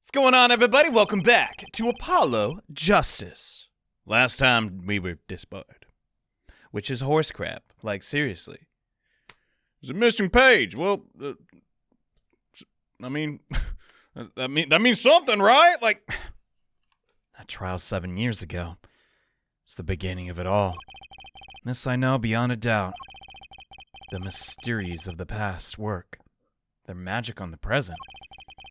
What's going on, everybody? Welcome back to Apollo Justice. Last time we were disbarred, which is horse crap. Like, seriously. There's a missing page. Well, that means something, right? Like, that trial 7 years ago was the beginning of it all. This I know beyond a doubt. The mysteries of the past work. Their magic on the present.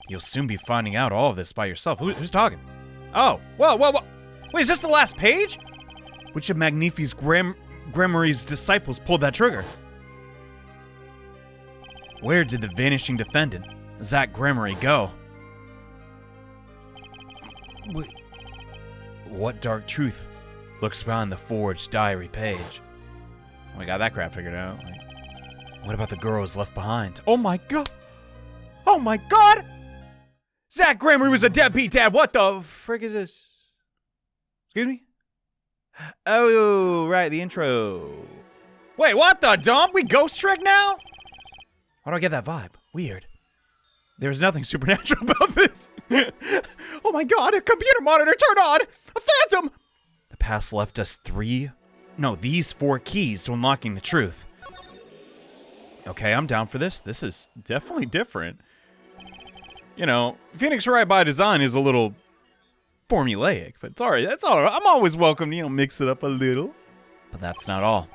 You'll soon be finding out all of this by yourself. Who's talking? Oh, whoa. Wait, is this the last page? Which of Magnifi's Gramarye's disciples pulled that trigger? Where did the vanishing defendant, Valant Gramarye, go? Wait. What dark truth lurks behind the forged diary page? We got that crap figured out. What about the girls left behind? Oh my god! Oh my god! Valant Gramarye was a deadbeat dad. What the frick is this? Excuse me? Oh, right, the intro. Wait, what the dump? We ghost trick now? Why do I get that vibe? Weird. There's nothing supernatural about this. Oh my god, a computer monitor turned on! A phantom! The past left us these 4 keys to unlocking the truth. Okay, I'm down for this. This is definitely different. You know, Phoenix Wright by design is a little formulaic, but it's alright. That's alright. I'm always welcome to, mix it up a little. But that's not all.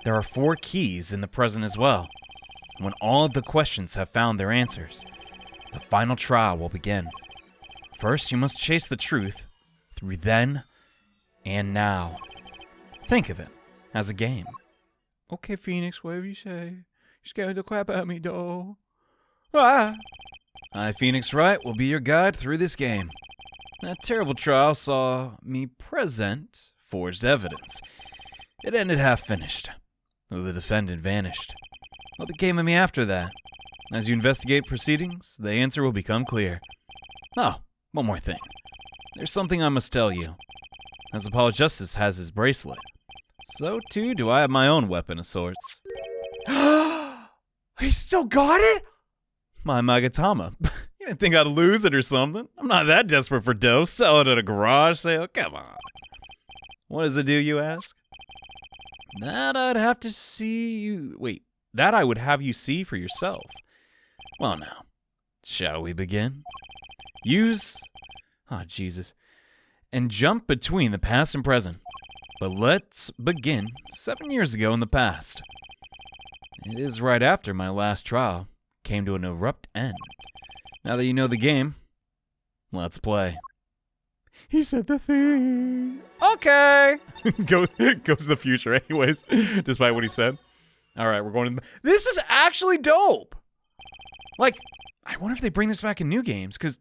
There are 4 keys in the present as well. When all of the questions have found their answers, the final trial will begin. First, you must chase the truth through then and now. Think of it as a game. Okay, Phoenix, whatever you say. You're scared the crap out of me, though. Ah! I, Phoenix Wright, will be your guide through this game. That terrible trial saw me present forged evidence. It ended half-finished, though the defendant vanished. What became of me after that? As you investigate proceedings, the answer will become clear. Oh, one more thing. There's something I must tell you. As Apollo Justice has his bracelet, so too do I have my own weapon of sorts. He still got it? My Magatama. You didn't think I'd lose it or something? I'm not that desperate for dough. Sell it at a garage sale. Come on. What does it do, you ask? That I'd have to see you... Wait, that I would have you see for yourself. Well now, shall we begin? Use... Oh, Jesus. And jump between the past and present. But let's begin 7 years ago in the past. It is right after my last trial came to an abrupt end. Now that you know the game, let's play. He said the thing. Okay. Goes the future anyways, despite what he said. All right, we're going to... This is actually dope. Like, I wonder if they bring this back in new games, because,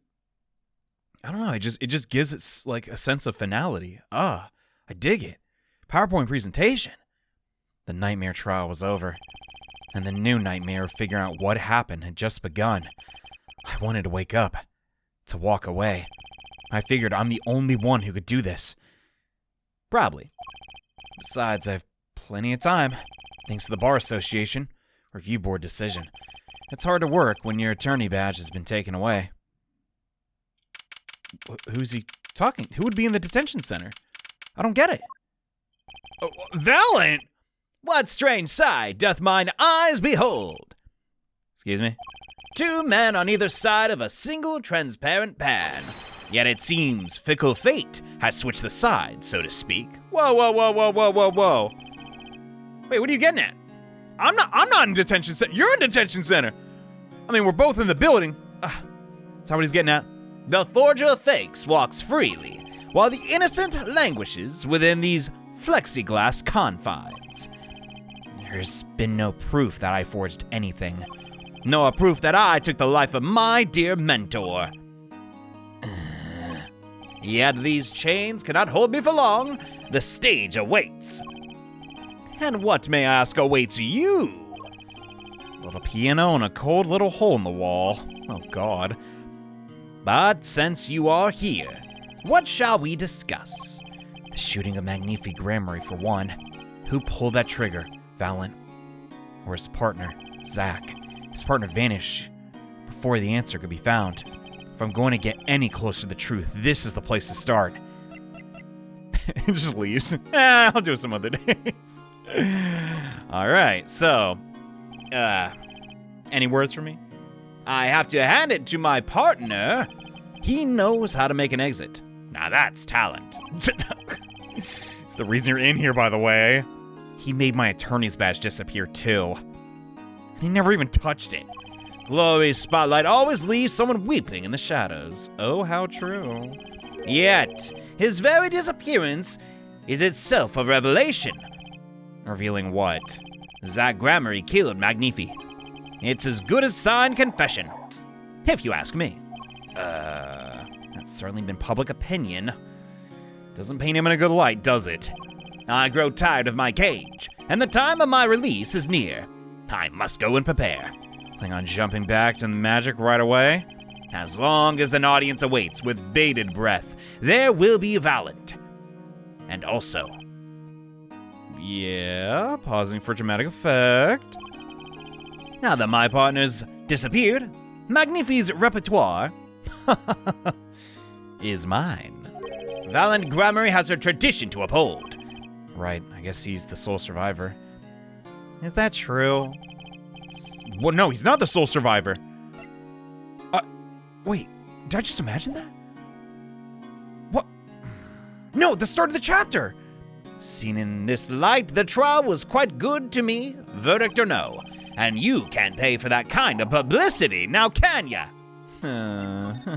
I don't know, it just gives it, like, a sense of finality. I dig it. PowerPoint presentation. The nightmare trial was over, and the new nightmare of figuring out what happened had just begun. I wanted to wake up, to walk away. I figured I'm the only one who could do this. Probably. Besides, I have plenty of time, thanks to the Bar Association Review Board decision. It's hard to work when your attorney badge has been taken away. Who's he talking? Who would be in the detention center? I don't get it. Oh, Valant! What strange sight doth mine eyes behold? Excuse me? 2 men on either side of a single transparent pan. Yet it seems fickle fate has switched the sides, so to speak. Whoa. Wait, what are you getting at? I'm not in detention center. You're in detention center. I mean, we're both in the building. That's not what he's getting at. The forger of fakes walks freely, while the innocent languishes within these plexiglass confines. There's been no proof that I forged anything. No proof that I took the life of my dear mentor. Yet these chains cannot hold me for long. The stage awaits. And what, may I ask, awaits you? A little piano and a cold little hole in the wall. Oh, God. But since you are here, what shall we discuss? The shooting of Valant Gramarye, for one. Who pulled that trigger, Valant? Or his partner, Zach? His partner vanished before the answer could be found. If I'm going to get any closer to the truth, this is the place to start. It just leaves. I'll do it some other days. Alright, so... any words for me? I have to hand it to my partner. He knows how to make an exit. Now that's talent. It's the reason you're in here, by the way. He made my attorney's badge disappear, too. He never even touched it. Glory's spotlight always leaves someone weeping in the shadows. Oh, how true. Yet, his very disappearance is itself a revelation. Revealing what? Zach Gramarye killed Magnifi. It's as good as signed confession, if you ask me. That's certainly been public opinion. Doesn't paint him in a good light, does it? I grow tired of my cage, and the time of my release is near. I must go and prepare. Plan on jumping back to the magic right away? As long as an audience awaits with bated breath, there will be Valant. And also... yeah, pausing for dramatic effect. Now that my partner's disappeared, Magnifi's repertoire is mine. Valant Gramarye has a tradition to uphold. Right, I guess he's the sole survivor. Is that true? Well, no, he's not the sole survivor. Wait, did I just imagine that? What? No, the start of the chapter! Seen in this light, the trial was quite good to me, verdict or no. And you can't pay for that kind of publicity, now can ya?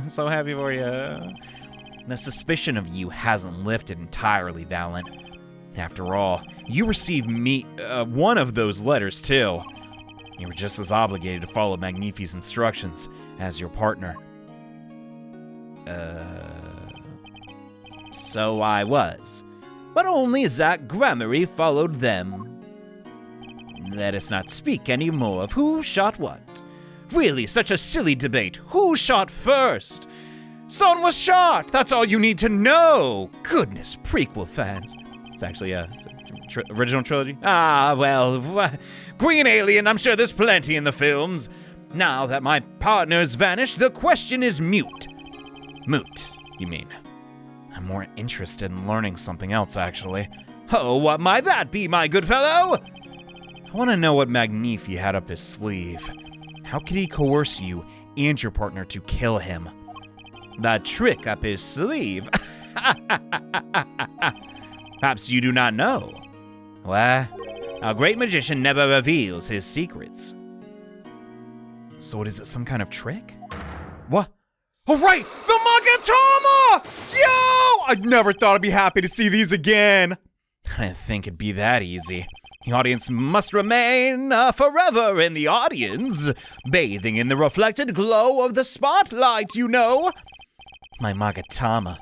So happy for you. The suspicion of you hasn't lifted entirely, Valant. After all, you received one of those letters, too. You were just as obligated to follow Magnifi's instructions as your partner. So I was. But only Zach Gramarye followed them. Let us not speak any more of who shot what. Really, such a silly debate. Who shot first? Someone was shot! That's all you need to know! Goodness, prequel fans. It's actually, it's a original trilogy. Ah, well, Green Alien, I'm sure there's plenty in the films. Now that my partner's vanished, the question is mute. Moot, you mean? I'm more interested in learning something else, actually. Oh, what might that be, my good fellow? I want to know what Magnifi had up his sleeve. How could he coerce you and your partner to kill him? That trick up his sleeve? Perhaps you do not know. Well, a great magician never reveals his secrets. So what is it, some kind of trick? What? Oh right, the Magatama! Yo! I never thought I'd be happy to see these again. I didn't think it'd be that easy. The audience must remain forever in the audience, bathing in the reflected glow of the spotlight, you know. My Magatama,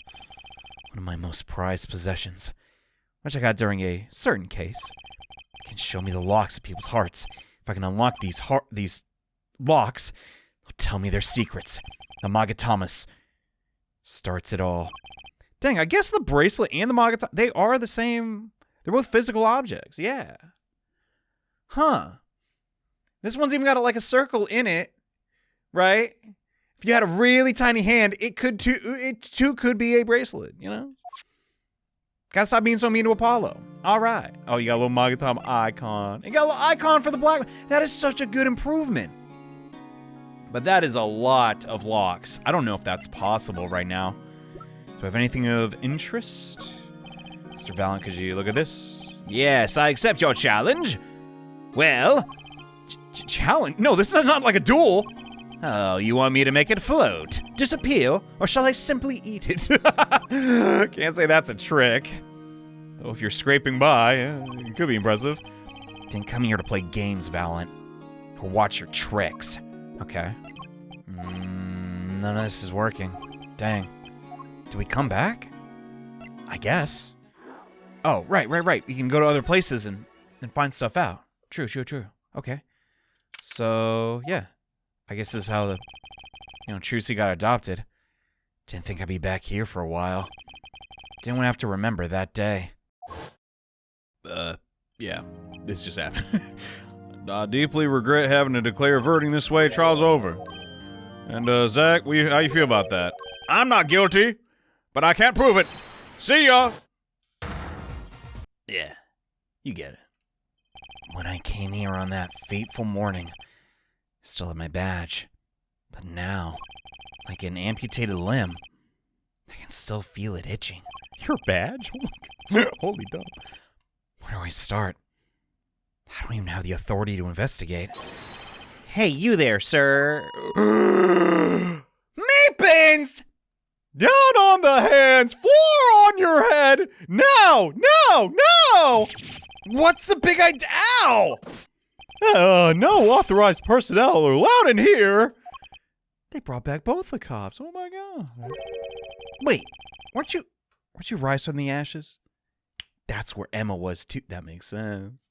one of my most prized possessions, which I got during a certain case. It can show me the locks of people's hearts. If I can unlock these locks, they'll tell me their secrets. The Magatama starts it all. Dang, I guess the bracelet and the Magatama, they are the same. They're both physical objects, yeah. Huh. This one's even got like a circle in it, right? If you had a really tiny hand, it too could be a bracelet, you know? Gotta stop being so mean to Apollo. All right. Oh, you got a little Magatama icon. You got a little icon for the black. That is such a good improvement. But that is a lot of locks. I don't know if that's possible right now. Do I have anything of interest? Mr. Valant, could you look at this? Yes, I accept your challenge. Well, challenge? No, this is not like a duel. Oh, you want me to make it float, disappear, or shall I simply eat it? Can't say that's a trick. Though if you're scraping by, it could be impressive. Didn't come here to play games, Valant, or watch your tricks. Okay. None of this is working. Dang. Do we come back? I guess. Oh, right. We can go to other places and find stuff out. True. Okay. So, yeah. I guess this is how the, Trucy got adopted. Didn't think I'd be back here for a while. Didn't want to have to remember that day. Yeah. This just happened. I deeply regret having to declare a verdict this way. Trial's over. And, Zach, how you feel about that? I'm not guilty, but I can't prove it. See ya! Yeah, you get it. When I came here on that fateful morning, I still had my badge. But now, like an amputated limb, I can still feel it itching. Your badge? Oh my God. Holy dumb. Where do I start? I don't even have the authority to investigate. Hey, you there, sir. Meepins! Down on the hands, floor on your head! Now! Now! Now! What's the big idea? Ow! No authorized personnel are allowed in here. They brought back both the cops. Oh my God. Wait, weren't you rise from the ashes? That's where Emma was too. That makes sense.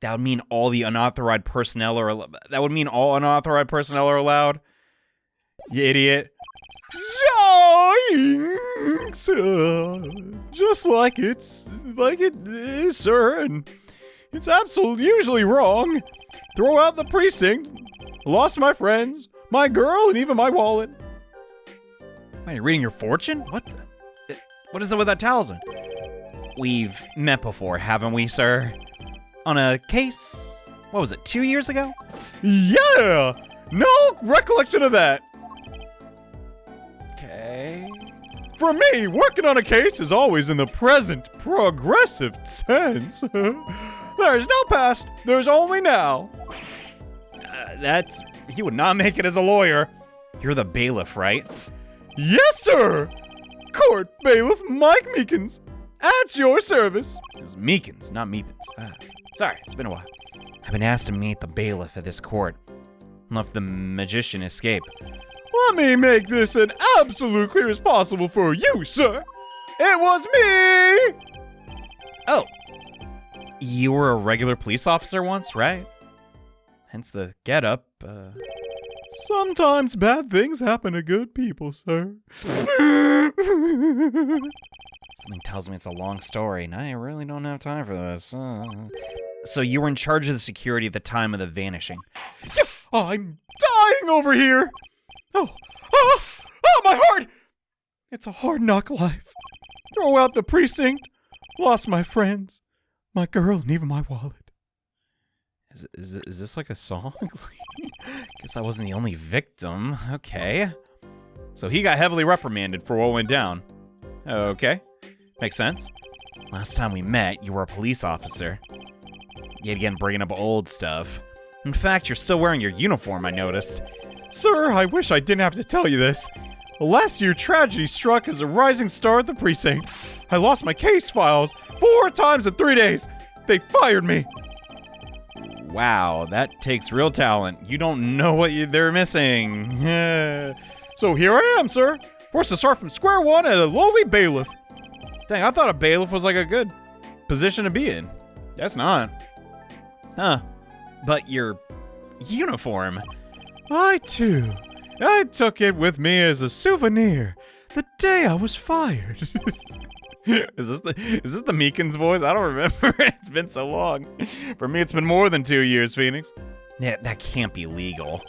That would mean all unauthorized personnel are allowed. You idiot. Just like it is, sir, and it's absolutely usually wrong. Throw out the precinct. Lost my friends, my girl, and even my wallet. Are you reading your fortune? What is it with that talisman? We've met before, haven't we, sir? On a case, what was it, 2 years ago? Yeah! No recollection of that. Okay. For me, working on a case is always in the present, progressive tense. There's no past, there's only now. He would not make it as a lawyer. You're the bailiff, right? Yes, sir! Court Bailiff Mike Meekins, at your service. It was Meekins, not Meepins. Sorry, it's been a while. I've been asked to meet the bailiff at this court. Left the magician escape. Let me make this as absolute clear as possible for you, sir. It was me! Oh. You were a regular police officer once, right? Hence the getup. Sometimes bad things happen to good people, sir. Something tells me it's a long story, and I really don't have time for this. So you were in charge of the security at the time of the vanishing. Yeah, I'm dying over here! Oh, my heart! It's a hard knock life. Throw out the precinct, lost my friends, my girl, and even my wallet. Is this like a song? Guess I wasn't the only victim. Okay. So he got heavily reprimanded for what went down. Okay. Makes sense. Last time we met, you were a police officer. Yet again, bringing up old stuff. In fact, you're still wearing your uniform, I noticed. Sir, I wish I didn't have to tell you this. Last year, tragedy struck as a rising star at the precinct. I lost my case files 4 times in 3 days. They fired me. Wow, that takes real talent. You don't know what they're missing. So here I am, sir. Forced to start from square one at a lowly bailiff. Dang, I thought a bailiff was like a good position to be in. Guess not. Huh. But your uniform. I took it with me as a souvenir the day I was fired. Is this the Meekins voice? I don't remember. It's been so long. For me, it's been more than 2 years, Phoenix. Yeah, that can't be legal.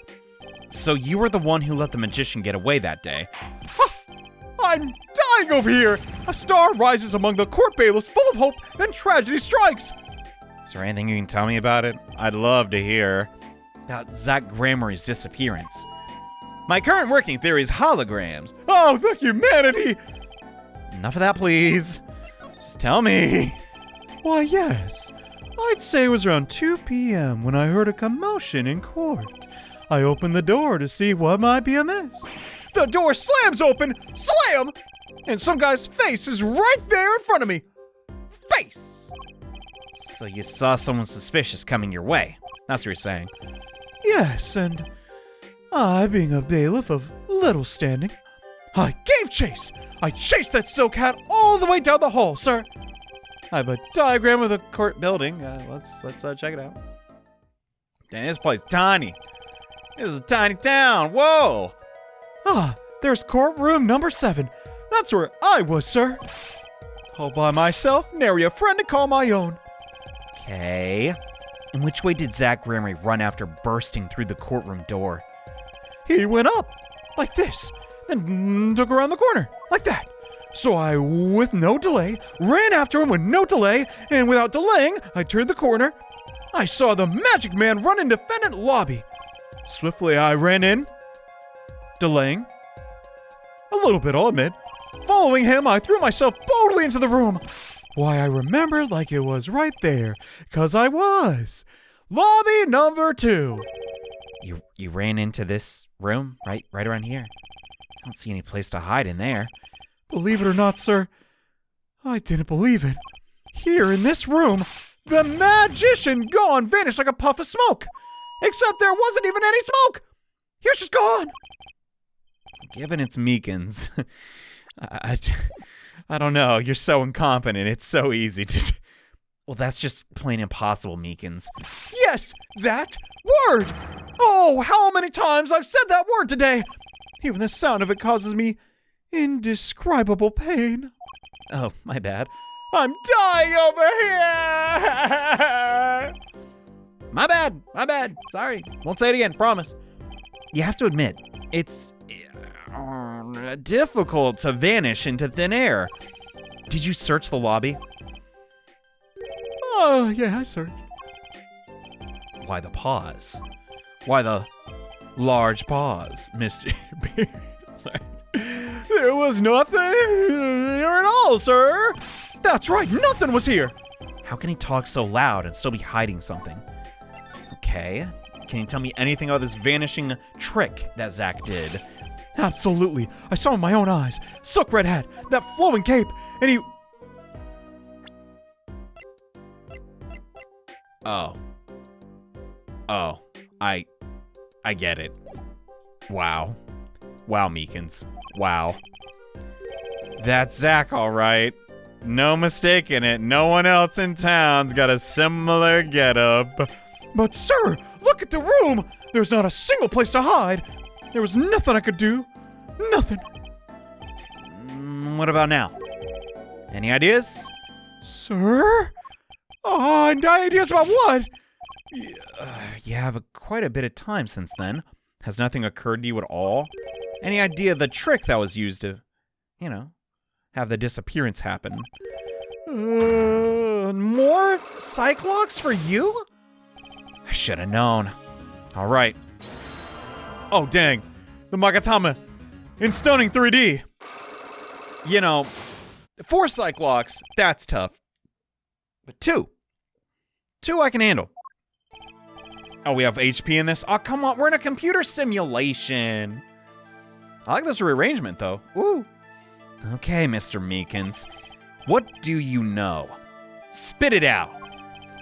So you were the one who let the magician get away that day. I'm dying over here! A star rises among the court bailiffs full of hope, then tragedy strikes! Is there anything you can tell me about it? I'd love to hear. About Zach Gramarye's disappearance. My current working theory is holograms. Oh, the humanity! Enough of that, please. Just tell me. Why, yes. I'd say it was around 2 p.m. when I heard a commotion in court. I opened the door to see what might be amiss. The door slams open, slam! And some guy's face is right there in front of me. Face! So you saw someone suspicious coming your way. That's what you're saying. Yes, and I, being a bailiff of little standing, I gave chase. I chased that silk hat all the way down the hall, sir. I have a diagram of the court building. Let's check it out. Dang, this place is tiny. This is a tiny town. Whoa. There's courtroom number 7. That's where I was, sir. All by myself, nary a friend to call my own. Okay. And which way did Zach Gramarye run after bursting through the courtroom door? He went up, like this, and took around the corner, like that. So I, with no delay, ran after him with no delay, and without delaying, I turned the corner. I saw the magic man run in defendant lobby. Swiftly I ran in, delaying. A little bit, I'll admit. Following him, I threw myself boldly into the room. Why, I remembered like it was right there, 'cause I was. Lobby number 2. You ran into this room, right around here? I don't see any place to hide in there. Believe it or not, sir, I didn't believe it. Here in this room, the magician gone vanished like a puff of smoke. Except there wasn't even any smoke. He was just gone. Given it's Meekins, I don't know. You're so incompetent. It's so easy to... Well, that's just plain impossible, Meekins. Yes, that word! Oh, how many times I've said that word today! Even the sound of it causes me indescribable pain. Oh, my bad. I'm dying over here! My bad. Sorry. Won't say it again, promise. You have to admit, it's difficult to vanish into thin air. Did you search the lobby? Oh, yeah, I searched. Why the pause? Why the large pause, Mr. Beard? Sorry. There was nothing here at all, sir. That's right, nothing was here. How can he talk so loud and still be hiding something? Okay. Can you tell me anything about this vanishing trick that Zach did? Absolutely. I saw in my own eyes. Silk red hat, that flowing cape, and he... Oh, I get it. Wow, Meekins. Wow. That's Zach, all right. No mistaking it. No one else in town's got a similar getup. But sir, look at the room. There's not a single place to hide. There was nothing I could do. Nothing. What about now? Any ideas? Sir? Oh, and ideas about what? You have quite a bit of time since then. Has nothing occurred to you at all? Any idea of the trick that was used to, have the disappearance happen? More Cyclops for you? I should have known. All right. Oh, dang. The Magatama in stunning 3D. 4 Cyclops, that's tough. But 2 I can handle. Oh, we have HP in this? Oh, come on. We're in a computer simulation. I like this rearrangement, though. Woo. Okay, Mr. Meekins. What do you know? Spit it out.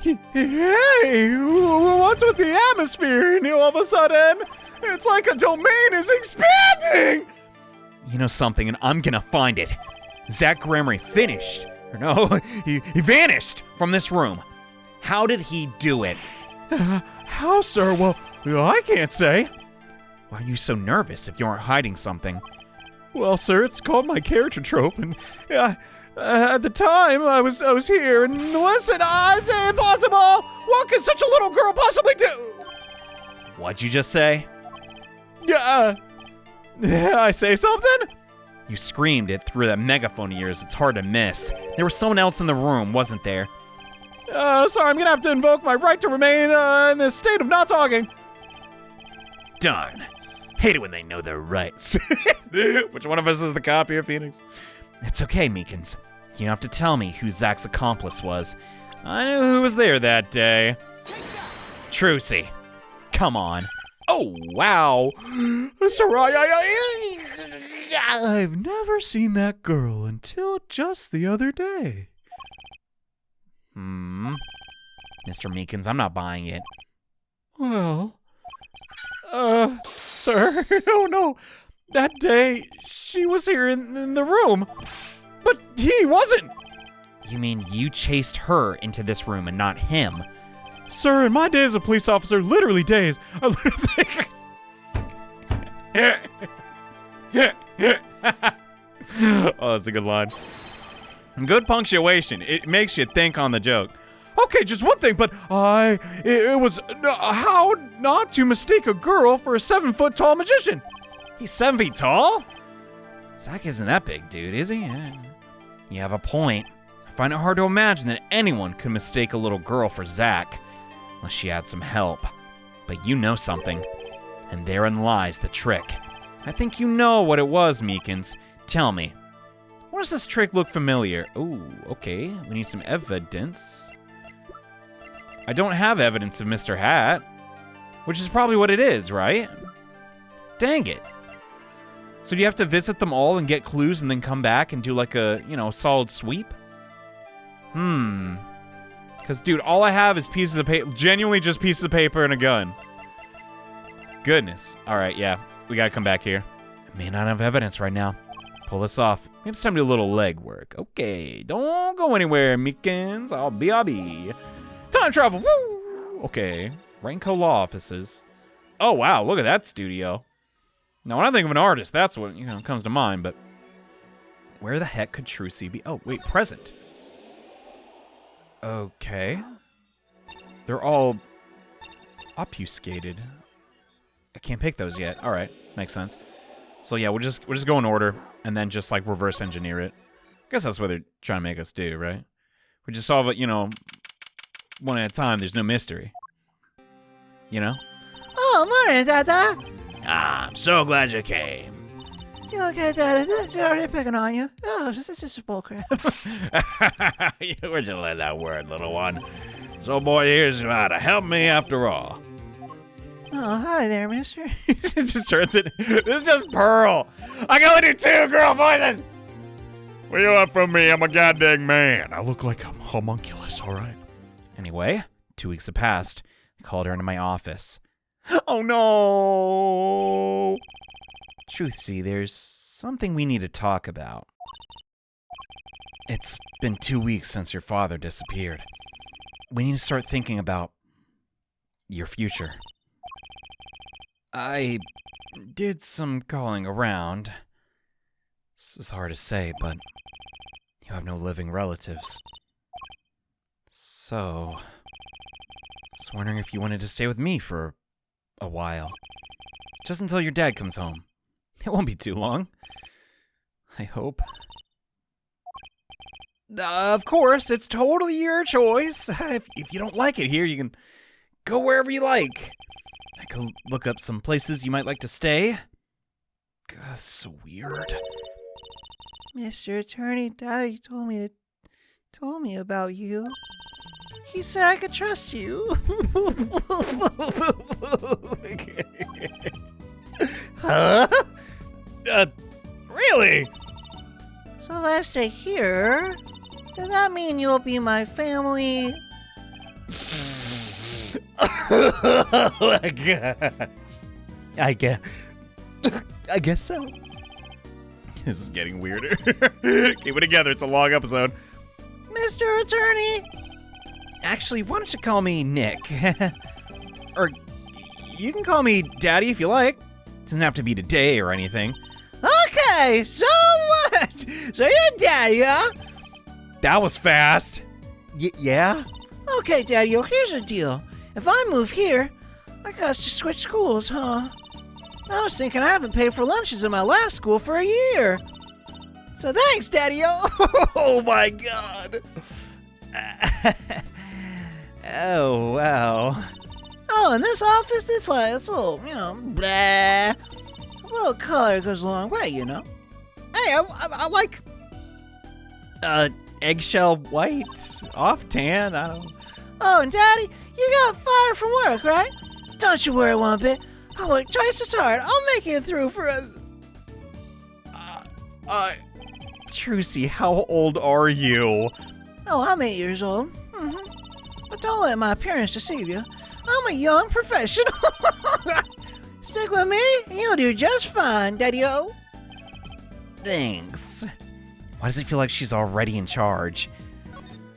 Hey, what's with the atmosphere? And all of a sudden, it's like a domain is expanding. You know something, and I'm gonna find it. Zach Gramarye finished. Or no, he vanished from this room. How did he do it? How, sir? Well, I can't say. Why are you so nervous if you aren't hiding something? Well, sir, it's called my character trope, and at the time I was here, and listen, it's impossible. What could such a little girl possibly do? What'd you just say? Yeah, I say something? You screamed it through that megaphone of yours. It's hard to miss. There was someone else in the room, wasn't there? Sorry, I'm gonna have to invoke my right to remain in this state of not talking. Darn. Hate it when they know their rights. Which one of us is the cop here, Phoenix? It's okay, Meekins. You don't have to tell me who Zach's accomplice was. I knew who was there that day. Trucy. Come on. Oh, wow. Sorry, I've never seen that girl until just the other day. Mr. Meekins, I'm not buying it. Well, sir, no. That day, she was here in the room, but he wasn't. You mean you chased her into this room and not him? Sir, in my days as a police officer, literally days, I literally Oh, that's a good line. Good punctuation. It makes you think on the joke. Okay, just one thing, but it was how not to mistake a girl for a 7-foot-tall magician. He's 7 feet tall? Zach isn't that big, dude, is he? You have a point. I find it hard to imagine that anyone could mistake a little girl for Zach, unless she had some help. But you know something, and therein lies the trick. I think you know what it was, Meekins. Tell me, why does this trick look familiar? Ooh, okay, we need some evidence. I don't have evidence of Mr. Hat, which is probably what it is, right? Dang it. So do you have to visit them all and get clues and then come back and do like a, solid sweep? Because, dude, all I have is pieces of paper, genuinely just pieces of paper and a gun. Goodness. All right, yeah, we gotta come back here. I may not have evidence right now. Pull this off. Maybe it's time to do a little leg work. Okay, don't go anywhere, Meekins. I'll be. Time travel, woo! Okay, Rainco Law Offices. Oh, wow, look at that studio. Now, when I think of an artist, that's what, comes to mind, but where the heck could Trucy be? Oh, wait, present. Okay. They're all obfuscated. I can't pick those yet. All right, makes sense. So yeah, we'll just go in order and then just like reverse engineer it. I guess that's what they're trying to make us do, right? We just solve it, one at a time. There's no mystery. Oh, morning, Dada. I'm so glad you came. You okay, Dada? They're already picking on you. Oh, this is just bullcrap. Where'd you learn that word, little one? So boy here's how to help me after all. Oh, hi there, mister. It just turns it. This is just Pearl. I can only do 2 girl voices. What do you want from me? I'm a goddamn man. I look like I'm homunculus, all right? Anyway, 2 weeks have passed. I called her into my office. Oh, no. Truthsy, there's something we need to talk about. It's been 2 weeks since your father disappeared. We need to start thinking about your future. I did some calling around. This is hard to say, but you have no living relatives. So, I was wondering if you wanted to stay with me for a while. Just until your dad comes home. It won't be too long. I hope. Of course, it's totally your choice. If you don't like it here, you can go wherever you like. I can look up some places you might like to stay. God, that's so weird. Mr. Attorney, Daddy told me about you. He said I could trust you. Huh? Really? So last I hear, does that mean you'll be my family? Oh my God. I guess so. This is getting weirder. Keep it together. It's a long episode. Mr. Attorney! Actually, why don't you call me Nick? Or you can call me Daddy if you like. Doesn't have to be today or anything. Okay, so what? So you're Daddy, huh? That was fast. Yeah? Okay, Daddy, here's the deal. If I move here, I got to switch schools, huh? I was thinking I haven't paid for lunches in my last school for a year. So thanks, Daddy-o. Oh my God. Oh, wow. Oh, and this office, it's like, it's a little, blah. A little color goes a long way, Hey, I like eggshell white, off tan, I don't know. Oh, and Daddy, you got fired from work, right? Don't you worry one bit. I work twice as hard. I'll make it through for us. Trucy, how old are you? Oh, I'm 8 years old. But don't let my appearance deceive you. I'm a young professional. Stick with me, and you'll do just fine, Daddy-o. Thanks. Why does it feel like she's already in charge?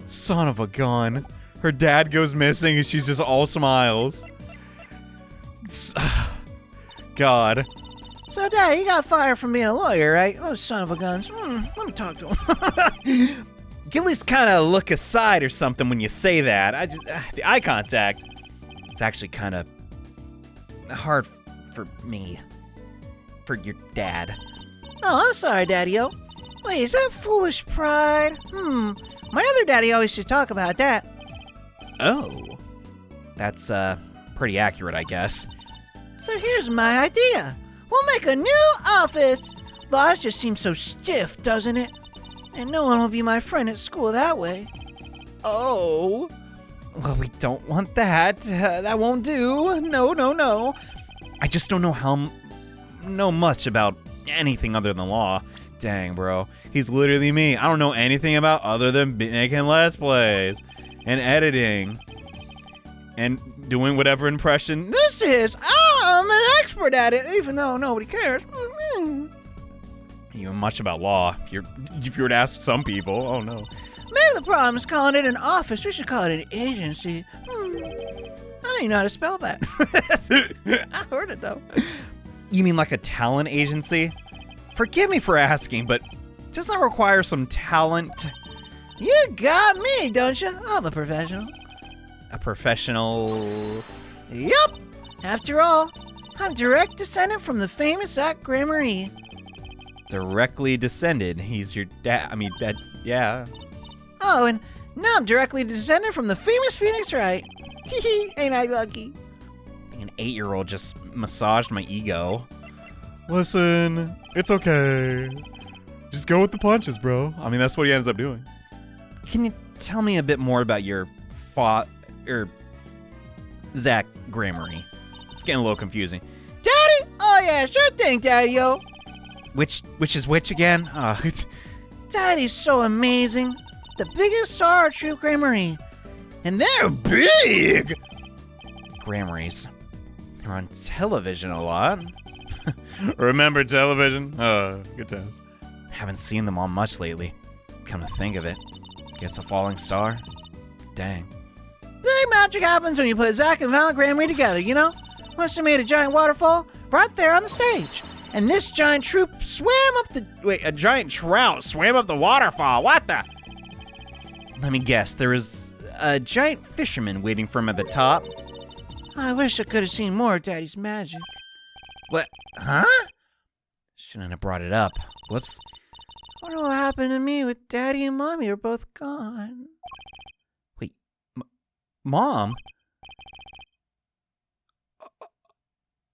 Son of a gun. Her dad goes missing and she's just all smiles. God. So, Dad, you got fired from being a lawyer, right? Oh, son of a guns. Let me talk to him. You can at least kind of look aside or something when you say that. The eye contact, it's actually kind of hard for me. For your dad. Oh, I'm sorry, Daddy-O. Wait, is that foolish pride? My other daddy always used to talk about that. Oh. That's, pretty accurate, I guess. So here's my idea. We'll make a new office. Life just seems so stiff, doesn't it? And no one will be my friend at school that way. Oh. Well, we don't want that. That won't do. No. I just don't know much about anything other than law. Dang, bro. He's literally me. I don't know anything about other than making Let's Plays and editing and doing whatever impression This is. I'm an expert at it, even though nobody cares. You know much about law. If you were to ask some people, oh no. Maybe the problem is calling it an office. We should call it an agency. I don't even know how to spell that. I heard it, though. You mean like a talent agency? Forgive me for asking, but does that require some talent? You got me, don't you? I'm a professional. A professional? Yup. After all, I'm direct descendant from the famous Valant Gramarye. Directly descended. He's your dad. I mean, that, yeah. Oh, and now I'm directly descended from the famous Phoenix Wright. Teehee, ain't I lucky? An 8-year-old just massaged my ego. Listen, it's okay. Just go with the punches, bro. I mean, that's what he ends up doing. Can you tell me a bit more about your Valant Gramarye? It's getting a little confusing. Daddy? Oh, yeah, sure thing, Daddy-O. Which is which again? Daddy's so amazing. The biggest star of Troop Gramarye. And they're big! Gramarys. They're on television a lot. Remember television? Oh, good times. Haven't seen them on much lately. Come to think of it. Guess a falling star? Dang. Big magic happens when you put Zach and Valant Gramarye together, you know? Once they made a giant waterfall right there on the stage. And this giant troop swam up the... Wait, a giant trout swam up the waterfall. What the... Let me guess. There was a giant fisherman waiting for him at the top. I wish I could have seen more of Daddy's magic. What? Huh? Shouldn't have brought it up. Whoops. I wonder what happened to me with Daddy and Mommy are both gone. Wait, Mom?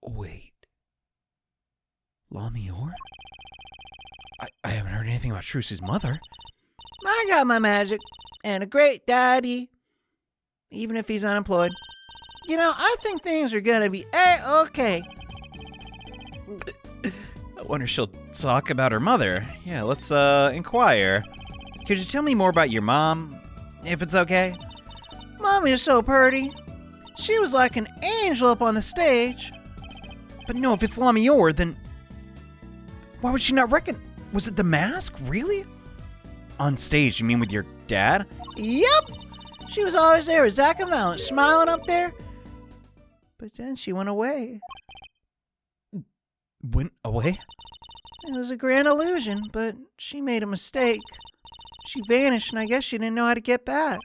Wait. Lamior? I haven't heard anything about Truce's mother. I got my magic. And a great daddy. Even if he's unemployed. You know, I think things are gonna be A-okay. I wonder if she'll talk about her mother. Yeah, let's inquire. Could you tell me more about your mom, if it's okay? Mommy is so pretty. She was like an angel up on the stage. But no, if it's Lamior, then why would she not reckon? Was it the mask? Really? On stage, you mean with your dad? Yep. She was always there with Zach and Valant, smiling up there. But then she went away. Went away? It was a grand illusion, but she made a mistake. She vanished, and I guess she didn't know how to get back.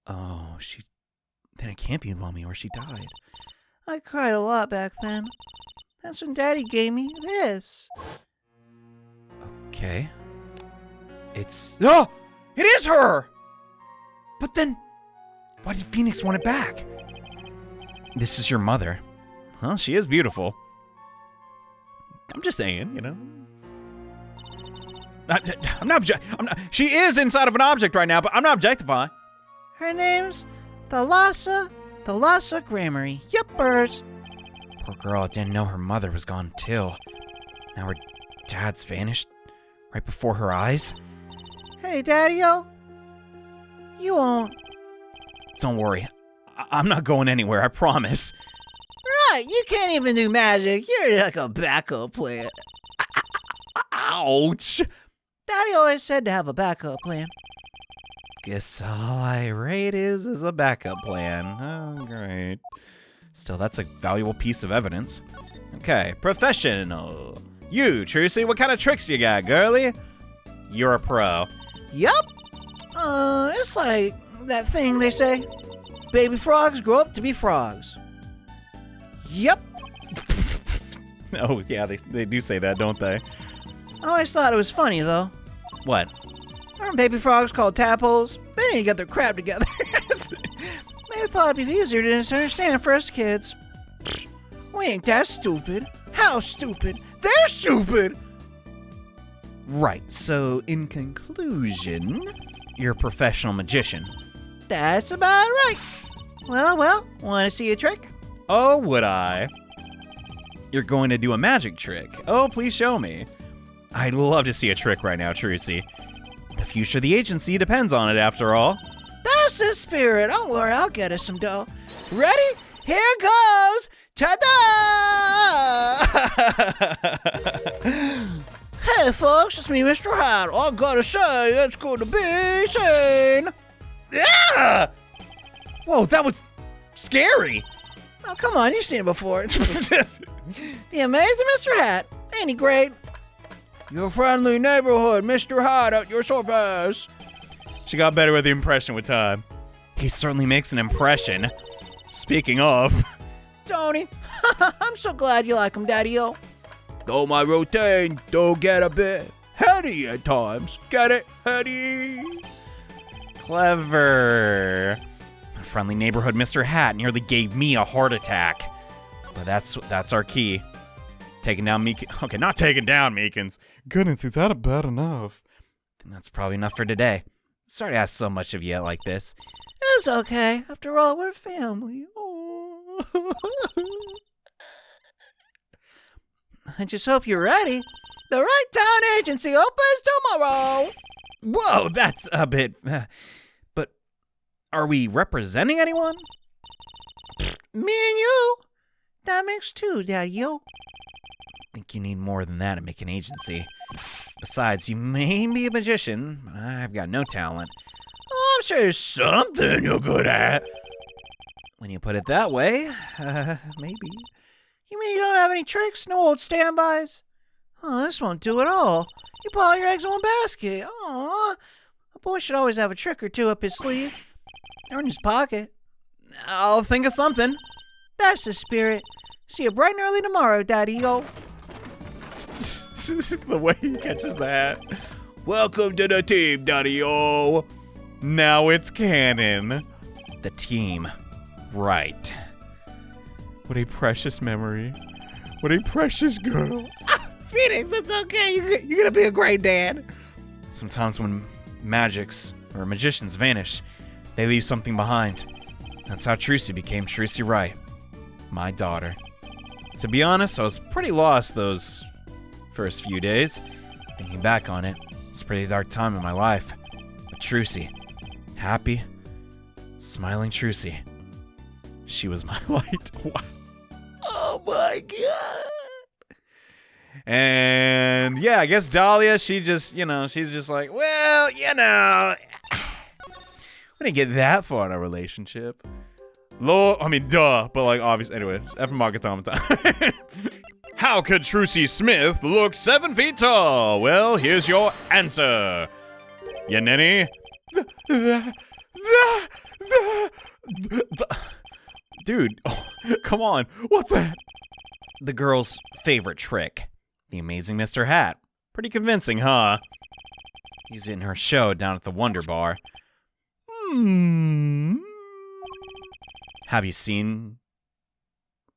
Oh, then it can't be Lamior. She died. I cried a lot back then. That's when Daddy gave me this. Okay. Oh! It is her! But then, why did Phoenix want it back? This is your mother. Huh? She is beautiful. I'm just saying, you know. I'm not. She is inside of an object right now, but I'm not objectifying. Her name's Valant Gramarye. Yuppers. Poor girl didn't know her mother was gone too. Now her dad's vanished right before her eyes. Hey, Daddy-O. You won't. Don't worry. I'm not going anywhere, I promise. Right, you can't even do magic. You're like a backup plan. Ouch! Daddy always said to have a backup plan. Guess all I rate is a backup plan. Oh, great. Still, that's a valuable piece of evidence. Okay, professional. You, Trucy, what kind of tricks you got, girlie? You're a pro. Yup. It's like that thing they say. Baby frogs grow up to be frogs. Yup. Oh, yeah, they do say that, don't they? I always thought it was funny, though. What? Aren't baby frogs called tadpoles? They need to get their crap together. Maybe I thought it'd be easier to understand for us kids. We ain't that stupid. How stupid? They're stupid! Right, so in conclusion, you're a professional magician. That's about right. Well, want to see a trick? Oh, would I? You're going to do a magic trick. Oh, please show me. I'd love to see a trick right now, Trucy. The future of the agency depends on it, after all. That's the spirit. Don't worry, I'll get us some dough. Ready? Here goes! Ta-da! Hey, folks, it's me, Mr. Hat. I gotta say, it's good to be seen. Yeah! Whoa, that was scary. Oh, come on, you've seen it before. The amazing Mr. Hat. Ain't he great? Your friendly neighborhood, Mr. Hat, at your service. She got better with the impression with time. He certainly makes an impression. Speaking of... Tony, I'm so glad you like him, Daddy-O. Though my routine do get a bit heady at times. Get it? Heady? Clever. A friendly neighborhood Mr. Hat nearly gave me a heart attack. But that's our key. Taking down Meekins. Okay, not taking down Meekins. Goodness, is that bad enough? And that's probably enough for today. Sorry to ask so much of you like this. It's okay. After all, we're family. Oh. I just hope you're ready. The Right Town Agency opens tomorrow. Whoa, that's a bit... but are we representing anyone? Me and you. That makes two, Daddy-O. I think you need more than that to make an agency. Besides, you may be a magician, but I've got no talent. Oh, I'm sure there's something you're good at. When you put it that way, maybe. You mean you don't have any tricks? No old standbys? Oh, this won't do at all. You put all your eggs in one basket. Aw. A boy should always have a trick or two up his sleeve. Or in his pocket. I'll think of something. That's the spirit. See you bright and early tomorrow, Daddy-O. The way he catches that. Welcome to the team, Daddy-O. Now it's canon. The team. Right. What a precious memory. What a precious girl. Phoenix, it's okay. You're gonna be a great dad. Sometimes when magics or magicians vanish, they leave something behind. That's how Trucy became Trucy Wright, my daughter. To be honest, I was pretty lost those first few days. Thinking back on it, it's a pretty dark time in my life. But Trucy, happy, smiling Trucy, she was my light. Oh my God. And yeah, I guess Dahlia, she's just like, well, we didn't get that far in our relationship. Duh, but like, obviously, anyway, F Market time. How could Trucy Smith look 7 feet tall? Well, here's your answer. Ya ninny? Dude, come on, what's that? The girl's favorite trick. The amazing Mr. Hat. Pretty convincing, huh? He's in her show down at the Wonder Bar. Have you seen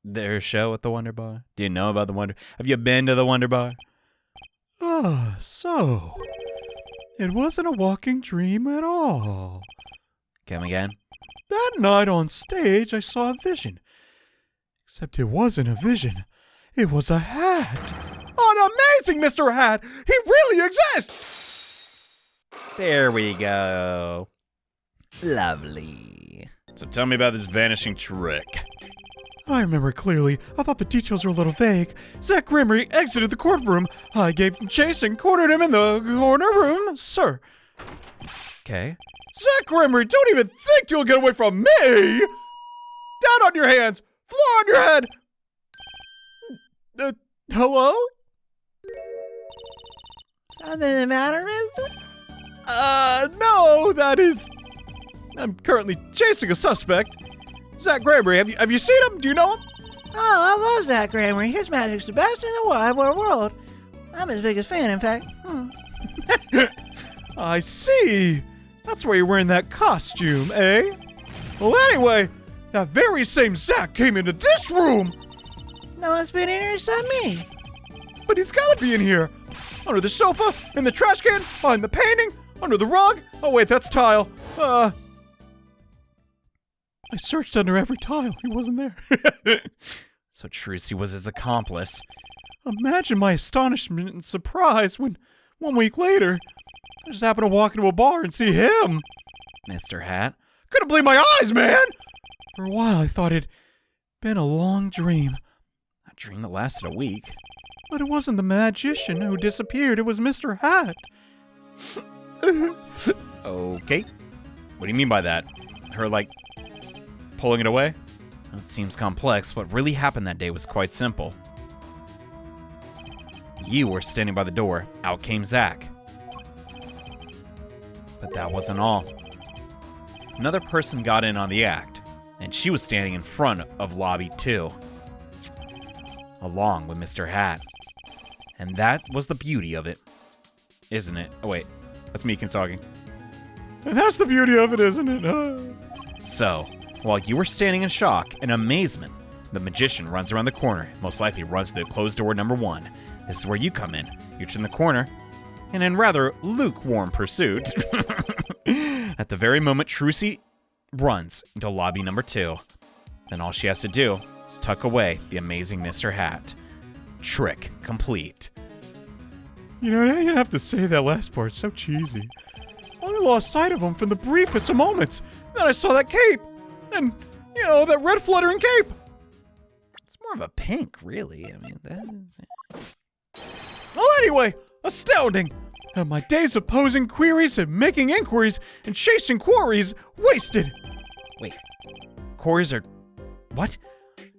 their show at the Wonder Bar? Do you know about the Wonder? Have you been to the Wonder Bar? Ah, so it wasn't a walking dream at all. Come again? That night on stage, I saw a vision. Except it wasn't a vision. It was a hat. An amazing Mr. Hat! He really exists! There we go. Lovely. So tell me about this vanishing trick. I remember clearly. I thought the details were a little vague. Zach Gramarye exited the courtroom. I gave him chase and cornered him in the corner room, sir. Okay. Zach Gramarye, don't even think you'll get away from me! Down on your hands! Floor on your head! Hello? Something the matter, mister? No, that is... I'm currently chasing a suspect. Zach Gramarye, have you seen him? Do you know him? Oh, I love Zach Gramarye. His magic's the best in the wide world. I'm his biggest fan, in fact. I see. That's why you're wearing that costume, eh? Well, anyway, that very same Zach came into this room. No one's been in here except me. But he's gotta be in here. Under the sofa, in the trash can, behind the painting, under the rug. Oh wait, that's tile. I searched under every tile. He wasn't there. So Trucy was his accomplice. Imagine my astonishment and surprise when, 1 week later, I just happened to walk into a bar and see him. Mr. Hat. Couldn't believe my eyes, man! For a while, I thought it'd been a long dream. A dream that lasted a week. But it wasn't the magician who disappeared. It was Mr. Hat. Okay. What do you mean by that? Her, like, pulling it away? It seems complex. What really happened that day was quite simple. You were standing by the door. Out came Zach. But that wasn't all. Another person got in on the act, and she was standing in front of Lobby 2, along with Mr. Hat. And that was the beauty of it, isn't it? Oh wait, that's Meekins talking. And that's the beauty of it, isn't it? So, while you were standing in shock and amazement, the magician runs around the corner, most likely runs to the closed door number 1. This is where you come in. You're in the corner, and in rather lukewarm pursuit, at the very moment Trucy runs into lobby number 2, then all she has to do is tuck away the amazing Mr. Hat. Trick complete. You know, I didn't have to say that last part. It's so cheesy. I only lost sight of him from the briefest of moments. Then I saw that cape. And, you know, that red fluttering cape. It's more of a pink, really. I mean, that is... Well, anyway, astounding. And my days of posing queries and making inquiries and chasing quarries wasted. Wait, quarries are... What?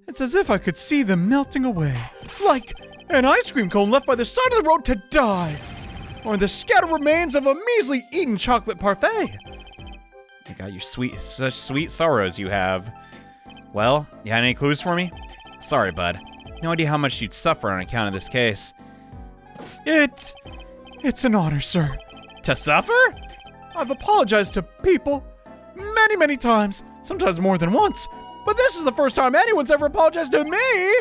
It's as if I could see them melting away, like an ice cream cone left by the side of the road to die, or the scattered remains of a measly eaten chocolate parfait. You got your such sweet sorrows you have. Well, you had any clues for me? Sorry, bud. No idea how much you'd suffer on account of this case. It's an honor, sir. To suffer? I've apologized to people many, many times, sometimes more than once. But this is the first time anyone's ever apologized to me!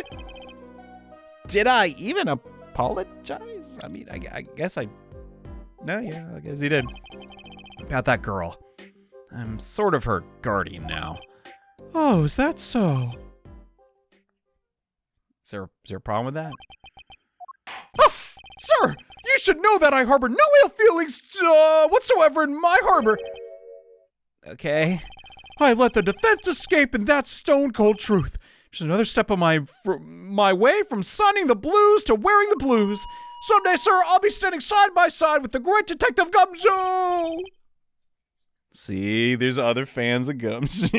Did I even apologize? I mean, I guess I... No, yeah, I guess he did. About that girl. I'm sort of her guardian now. Oh, is that so? Is there a problem with that? Oh, sir! You should know that I harbor no ill feelings whatsoever in my harbor. Okay. I let the defense escape, and that's stone-cold truth. Just another step on my way from signing the blues to wearing the blues. Someday, sir, I'll be standing side by side with the great Detective Gumshoe! See, there's other fans of Gums.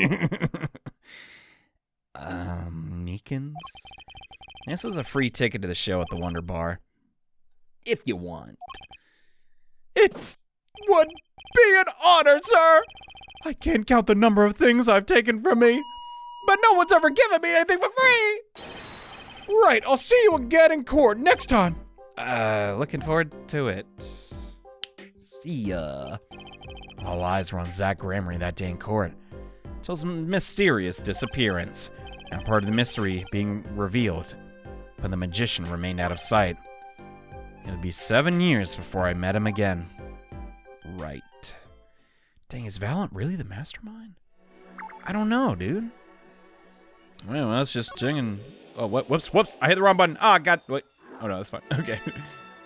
Meekins? This is a free ticket to the show at the Wonder Bar. If you want. It would be an honor, sir! I can't count the number of things I've taken from me, but no one's ever given me anything for free! Right, I'll see you again in court next time. Looking forward to it. See ya. All eyes were on Zach Gramarye that day in court, till his mysterious disappearance, and part of the mystery being revealed, but the magician remained out of sight. It would be 7 years before I met him again. Right. Dang, is Valant really the mastermind? I don't know, dude. Well, that's just checking. Oh, whoops. I hit the wrong button. Ah, God, wait. Oh, no, that's fine. Okay.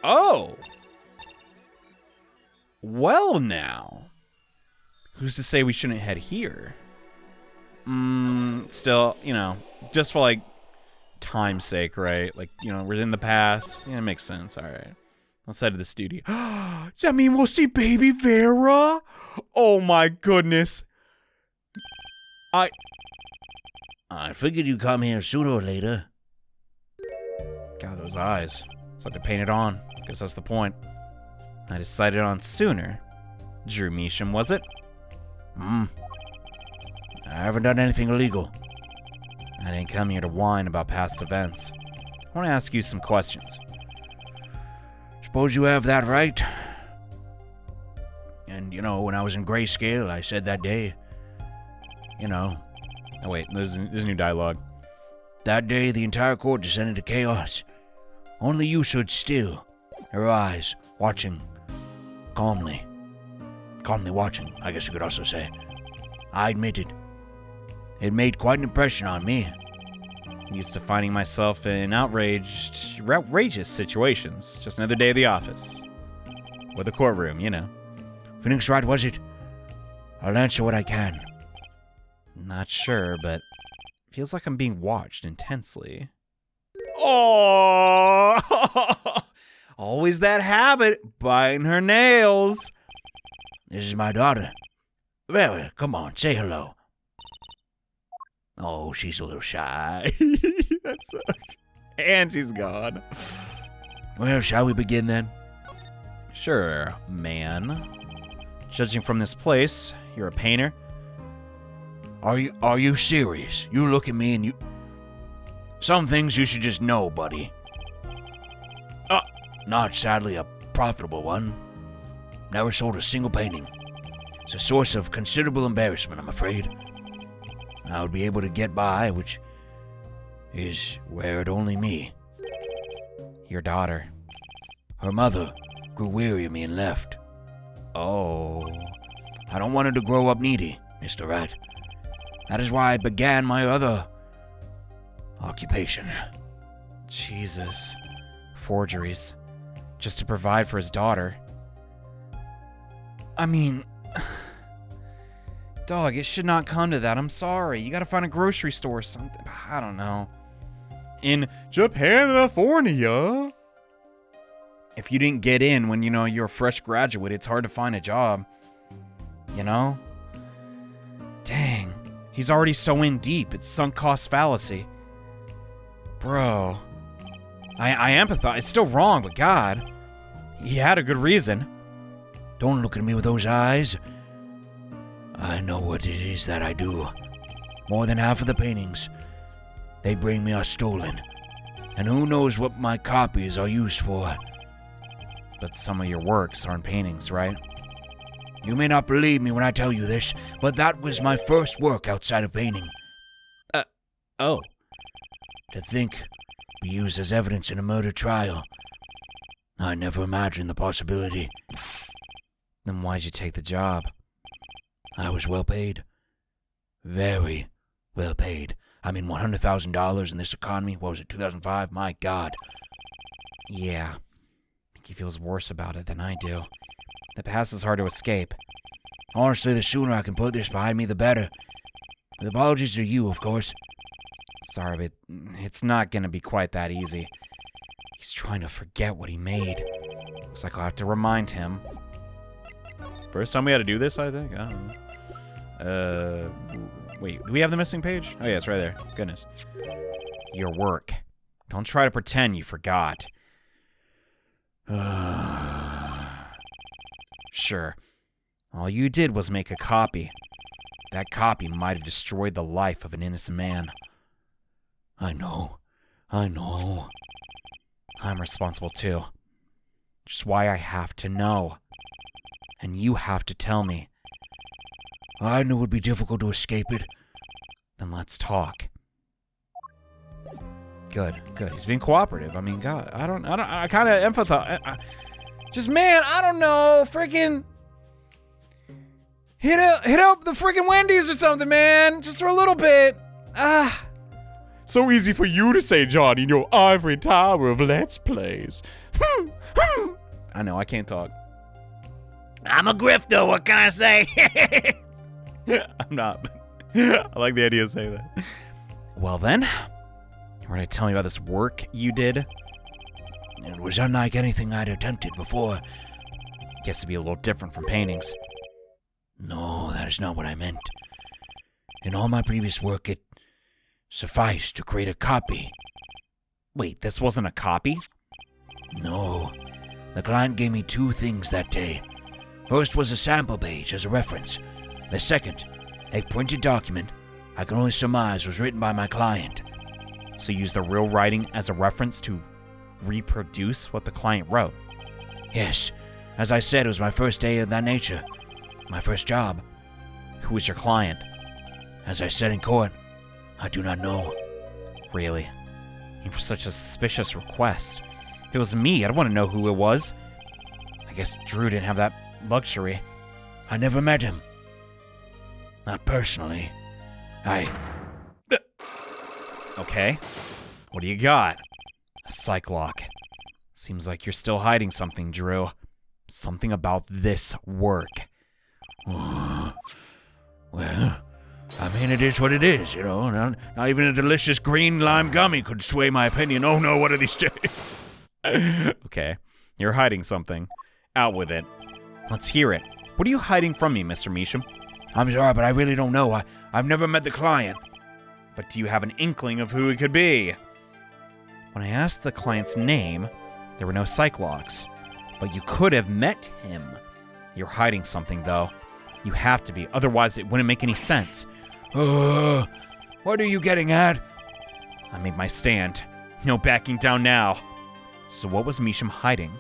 Oh. Well, now. Who's to say we shouldn't head here? Still, you know, just for, like, time's sake, right? Like, you know, we're in the past. Yeah, it makes sense. All right. Let's head to the studio. Does that mean we'll see baby Vera? Oh, my goodness. I figured you'd come here sooner or later. God, those eyes. It's like they're painted on. Guess that's the point. I decided on sooner JohneAwesome, was it? I haven't done anything illegal. I didn't come here to whine about past events. I want to ask you some questions. Suppose you have that right. And, when I was in grayscale, I said that day, Oh, wait, there's new dialogue. that day the entire court descended to chaos. Only you stood still, your eyes watching, calmly watching, I guess you could also say. I admit it. It made quite an impression on me. I'm used to finding myself in outrageous situations. Just another day at the office. Or the courtroom, Phoenix Wright, was it? I'll answer what I can. Not sure, but feels like I'm being watched intensely. Oh, always that habit, biting her nails. This is my daughter. Well, come on, say hello. Oh, she's a little shy. That's and she's gone. Well, shall we begin then? Sure, man. Judging from this place, you're a painter. Are you serious? You look at me and you... Some things you should just know, buddy. Not sadly a profitable one. Never sold a single painting. It's a source of considerable embarrassment, I'm afraid. I would be able to get by, which is where it only me. Your daughter. Her mother grew weary of me and left. Oh. I don't want her to grow up needy, Mr. Wright. That is why I began my other occupation. Jesus. Forgeries. Just to provide for his daughter. I mean... Dog, it should not come to that. I'm sorry. You gotta find a grocery store or something. I don't know. In Japan, California. If you didn't get in when, you're a fresh graduate, it's hard to find a job. Dang. He's already so in deep. It's sunk cost fallacy. Bro. I empathize. It's still wrong, but God. He had a good reason. Don't look at me with those eyes. I know what it is that I do. More than half of the paintings they bring me are stolen. And who knows what my copies are used for. But some of your works aren't paintings, right? You may not believe me when I tell you this, but that was my first work outside of painting. Oh. To think, be used as evidence in a murder trial. I never imagined the possibility. Then why'd you take the job? I was well paid. Very well paid. I mean, $100,000 in this economy. What was it, 2005? My God. Yeah. I think he feels worse about it than I do. The past is hard to escape. Honestly, the sooner I can put this behind me, the better. With apologies to you, of course. Sorry, but it's not gonna be quite that easy. He's trying to forget what he made. Looks like I'll have to remind him. First time we had to do this, I think? I don't know. Wait, do we have the missing page? Oh yeah, it's right there. Goodness. Your work. Don't try to pretend you forgot. Sure. All you did was make a copy. That copy might have destroyed the life of an innocent man. I know. I'm responsible too. Just why I have to know. And you have to tell me. I knew it would be difficult to escape it. Then let's talk. Good. He's being cooperative. I mean, God, I kind of empathize. Man, I don't know, freaking hit up the freaking Wendy's or something, man, just for a little bit. So easy for you to say, John, in your ivory tower of Let's Plays. I know, I can't talk. I'm a grifter, what can I say? I'm not. I like the idea of saying that. Well then, you're going to tell me about this work you did? It was unlike anything I'd attempted before. Guess it'd be a little different from paintings. No, that is not what I meant. In all my previous work, it sufficed to create a copy. Wait, this wasn't a copy? No. The client gave me two things that day. First was a sample page as a reference. The second, a printed document I can only surmise was written by my client. So use the real writing as a reference to reproduce what the client wrote. Yes, as I said, it was my first day of that nature. My first job. Who was your client? As I said in court, I do not know. Really? For such a suspicious request. If it was me, I'd want to know who it was. I guess Drew didn't have that luxury. I never met him. Not personally. Okay. What do you got? A psych lock. Seems like you're still hiding something, Drew. Something about this work. Well, I mean, it is what it is, you know. Not even a delicious green lime gummy could sway my opinion. Oh no, what are these days? Okay. You're hiding something. Out with it. Let's hear it. What are you hiding from me, Mr. Measham? I'm sorry, but I really don't know. I've never met the client. But do you have an inkling of who it could be? When I asked the client's name, there were no psych locks. But you could have met him. You're hiding something, though. You have to be, otherwise it wouldn't make any sense. What are you getting at? I made my stand. No backing down now. So what was Measham hiding?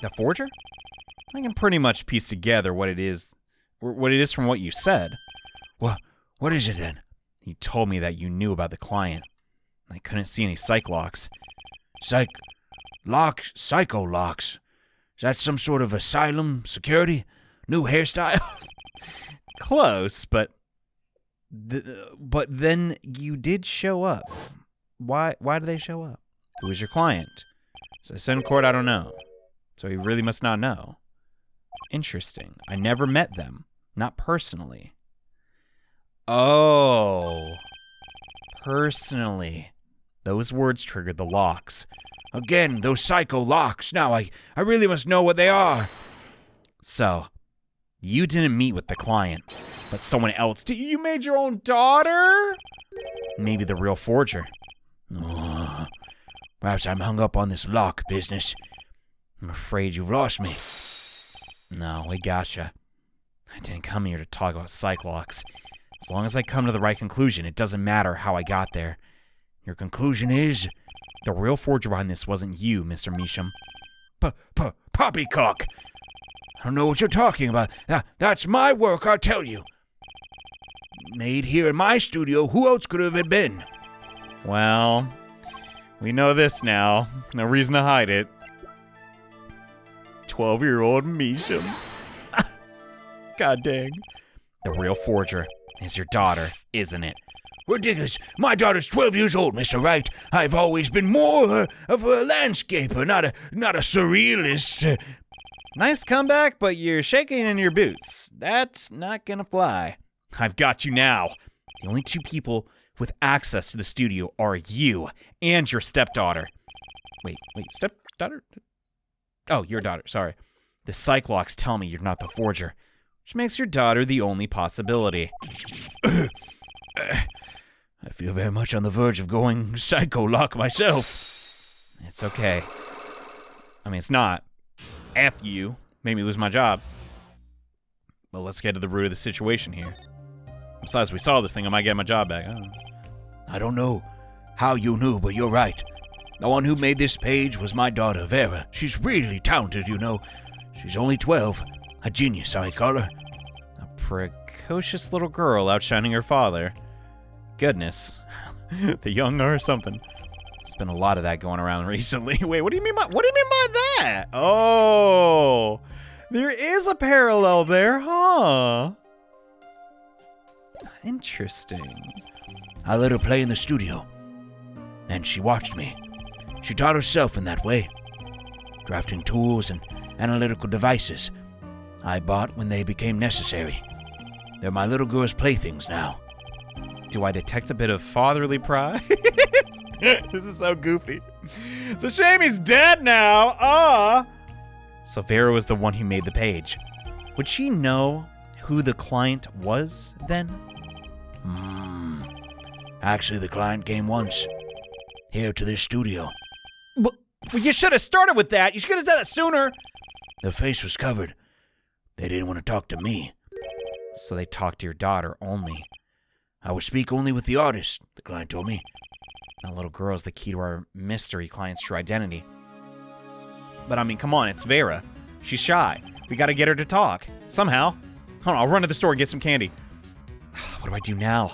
The forger? I can pretty much piece together what it is from what you said. What is it then? You told me that you knew about the client. I couldn't see any psych locks. Psycho locks. Is that some sort of asylum, security, new hairstyle? Close, but then you did show up. Why did they show up? Who was your client? As I said in court, I don't know. So he really must not know. Interesting. I never met them. Not personally. Oh. Personally. Those words triggered the locks. Again, those psycho locks. Now, I really must know what they are. So, you didn't meet with the client, but someone else did. You made your own daughter? Maybe the real forger. Perhaps I'm hung up on this lock business. I'm afraid you've lost me. No, we gotcha. I didn't come here to talk about psych locks. As long as I come to the right conclusion, it doesn't matter how I got there. Your conclusion is? The real forger behind this wasn't you, Mr. Measham. Poppycock! I don't know what you're talking about. That's my work, I'll tell you. Made here in my studio, who else could have it been? Well, we know this now. No reason to hide it. 12-year-old Measham. God dang. The real forger is your daughter, isn't it? Ridiculous. My daughter's 12 years old, Mr. Wright. I've always been more of a landscaper, not a surrealist. Nice comeback, but you're shaking in your boots. That's not gonna fly. I've got you now. The only two people with access to the studio are you and your stepdaughter. Wait, stepdaughter? Oh, your daughter, sorry. The psych locks tell me you're not the forger, which makes your daughter the only possibility. I feel very much on the verge of going psycho-lock myself. It's okay. I mean, it's not. F you. Made me lose my job. But let's get to the root of the situation here. Besides, we saw this thing. I might get my job back. I don't know how you knew, but you're right. The one who made this page was my daughter, Vera. She's really talented, you know. She's only 12. A genius, I call her. A precocious little girl outshining her father. Goodness. The young or something. There's been a lot of that going around recently. Wait, what do you mean by that? Oh, there is a parallel there, huh? Interesting. I let her play in the studio, and she watched me. She taught herself in that way. Drafting tools and analytical devices I bought when they became necessary. They're my little girl's playthings now. Do I detect a bit of fatherly pride? This is so goofy. It's a shame he's dead now. So Vera was the one who made the page. Would she know who the client was then? Actually, the client came once. Here to this studio. Well, you should have started with that. You should have said that sooner. Their face was covered. They didn't want to talk to me. So they talked to your daughter only. I would speak only with the artist, the client told me. That little girl is the key to our mystery client's true identity. But I mean, come on, it's Vera. She's shy. We gotta get her to talk. Somehow. Hold on, I'll run to the store and get some candy. What do I do now?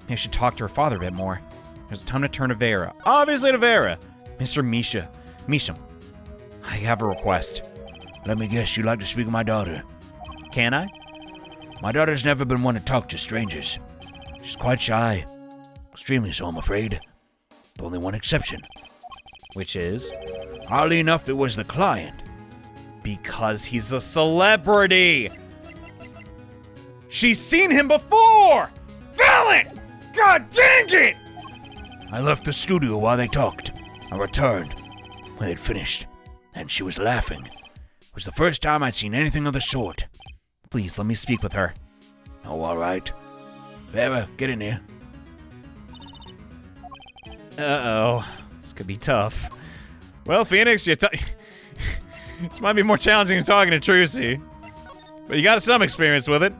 Maybe I should talk to her father a bit more. There's time to turn to Vera. Obviously to Vera. Mr. Measham. I have a request. Let me guess, you'd like to speak with my daughter. Can I? My daughter's never been one to talk to strangers. She's quite shy. Extremely so, I'm afraid. With only one exception. Which is? Oddly enough, it was the client. Because he's a celebrity! She's seen him before! Valant! God dang it! I left the studio while they talked. I returned when they'd finished, and she was laughing. It was the first time I'd seen anything of the sort. Please, let me speak with her. Oh, all right. Vera, get in here. Uh-oh. This could be tough. Well, Phoenix, this might be more challenging than talking to Trucy. But you got some experience with it.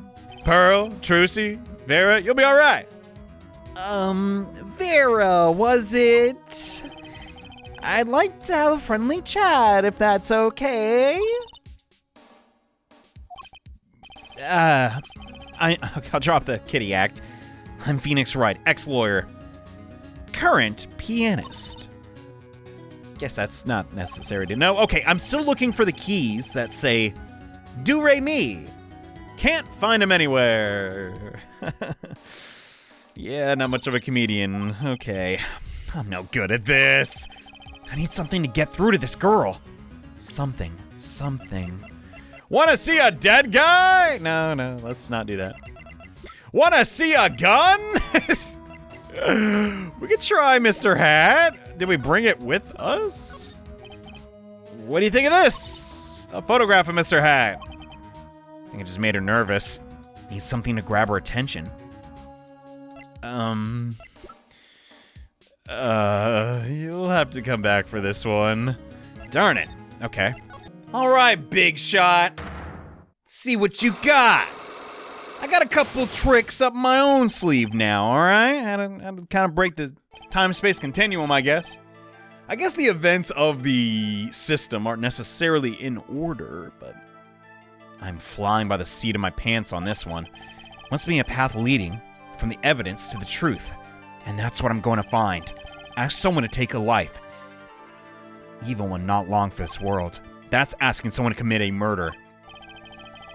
Pearl, Trucy, Vera, you'll be all right. Vera, was it? I'd like to have a friendly chat, if that's okay. I'll drop the kitty act. I'm Phoenix Wright, ex-lawyer, current pianist. Guess that's not necessary to know. Okay, I'm still looking for the keys that say do re mi. Can't find them anywhere. Yeah, not much of a comedian. Okay, I'm no good at this. I need something to get through to this girl. Something. Wanna see a dead guy? No, let's not do that. Wanna see a gun? We could try, Mr. Hat. Did we bring it with us? What do you think of this? A photograph of Mr. Hat. I think it just made her nervous. Needs something to grab her attention. You'll have to come back for this one. Darn it. Okay. All right, big shot. See what you got. I got a couple tricks up my own sleeve now, all right? Had to kind of break the time-space continuum, I guess. I guess the events of the system aren't necessarily in order, but I'm flying by the seat of my pants on this one. Must be a path leading from the evidence to the truth, and that's what I'm going to find. Ask someone to take a life, even when not long for this world. That's asking someone to commit a murder.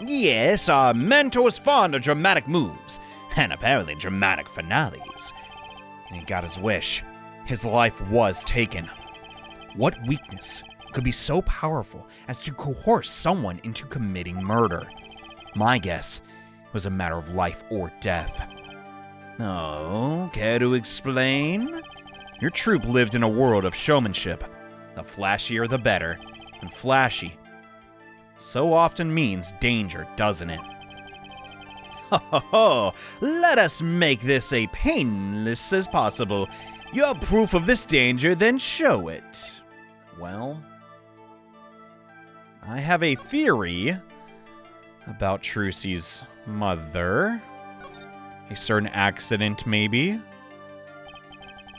Yes, our mentor's fond of dramatic moves, and apparently dramatic finales. And he got his wish. His life was taken. What weakness could be so powerful as to coerce someone into committing murder? My guess was a matter of life or death. Oh, care to explain? Your troupe lived in a world of showmanship. The flashier the better, and flashy so often means danger, doesn't it? Ho ho ho! Let us make this as painless as possible. You have proof of this danger, then show it. Well, I have a theory about Trucy's mother. A certain accident, maybe.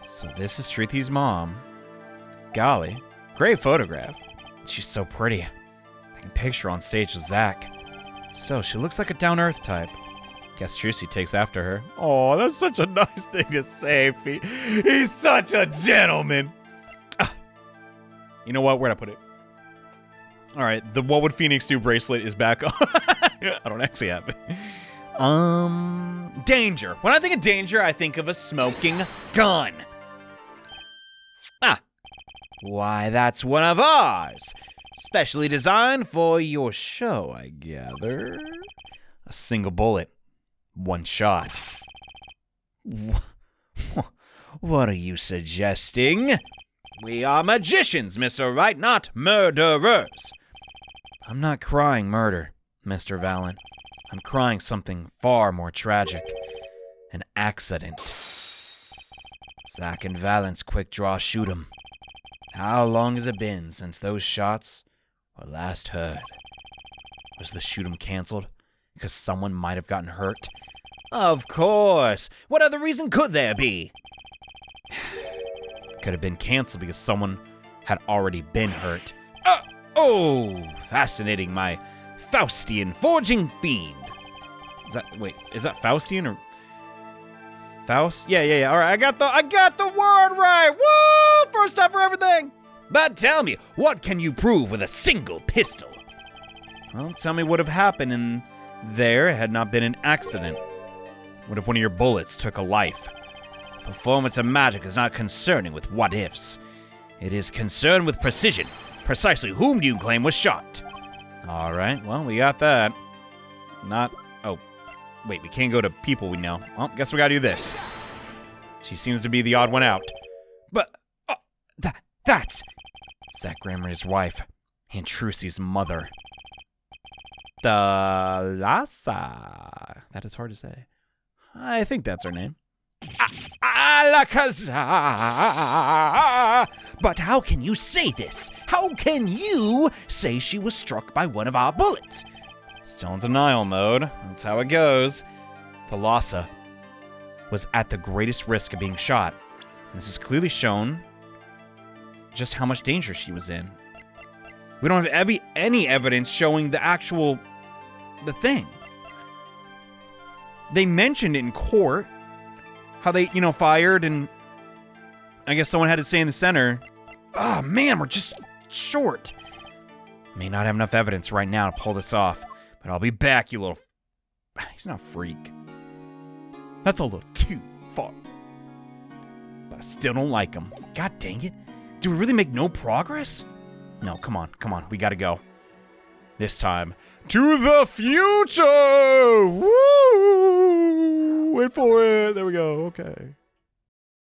So this is Truthy's mom. Golly, great photograph. She's so pretty. I can picture her on stage with Zach. So she looks like a down-earth type. Guess Trucy takes after her. Oh, that's such a nice thing to say. He's such a gentleman. You know what? Where'd I put it? All right, the What Would Phoenix Do bracelet is back on. I don't actually have it. Danger. When I think of danger, I think of a smoking gun. Why, that's one of ours. Specially designed for your show, I gather. A single bullet. One shot. What are you suggesting? We are magicians, Mr. Wright, not murderers. I'm not crying murder, Mr. Valant. I'm crying something far more tragic. An accident. Zach and Valant's quick draw shoot 'em. How long has it been since those shots were last heard? Was the shoot 'em canceled? Because someone might have gotten hurt? Of course! What other reason could there be? Could have been canceled because someone had already been hurt. Oh! Fascinating, my Faustian forging fiend. Is that Faustian or Faust? Yeah. All right, I got the word right. Woo! First time for everything. But tell me, what can you prove with a single pistol? Well, tell me what would have happened in there had not been an accident. What if one of your bullets took a life? Performance of magic is not concerning with what ifs. It is concerned with precision. Precisely whom do you claim was shot? All right, well, we got that. Oh, wait, we can't go to people we know. Well, guess we gotta do this. She seems to be the odd one out. But, that's Zach Gramarye's wife, Aunt Trucy's mother. Lhasa. That is hard to say. I think that's her name. Alakazam! But how can you say this? How can you say she was struck by one of our bullets? Still in denial mode. That's how it goes. Thalassa was at the greatest risk of being shot. This is clearly shown just how much danger she was in. We don't have any evidence showing the thing. They mentioned in court how they, fired, and I guess someone had to stay in the center. Oh, man, we're just short. May not have enough evidence right now to pull this off, but I'll be back, you little... He's not a freak. That's a little too far. But I still don't like him. God dang it. Do we really make no progress? No, come on. We gotta go. This time, to the future! Woo! Wait for it. There we go. Okay.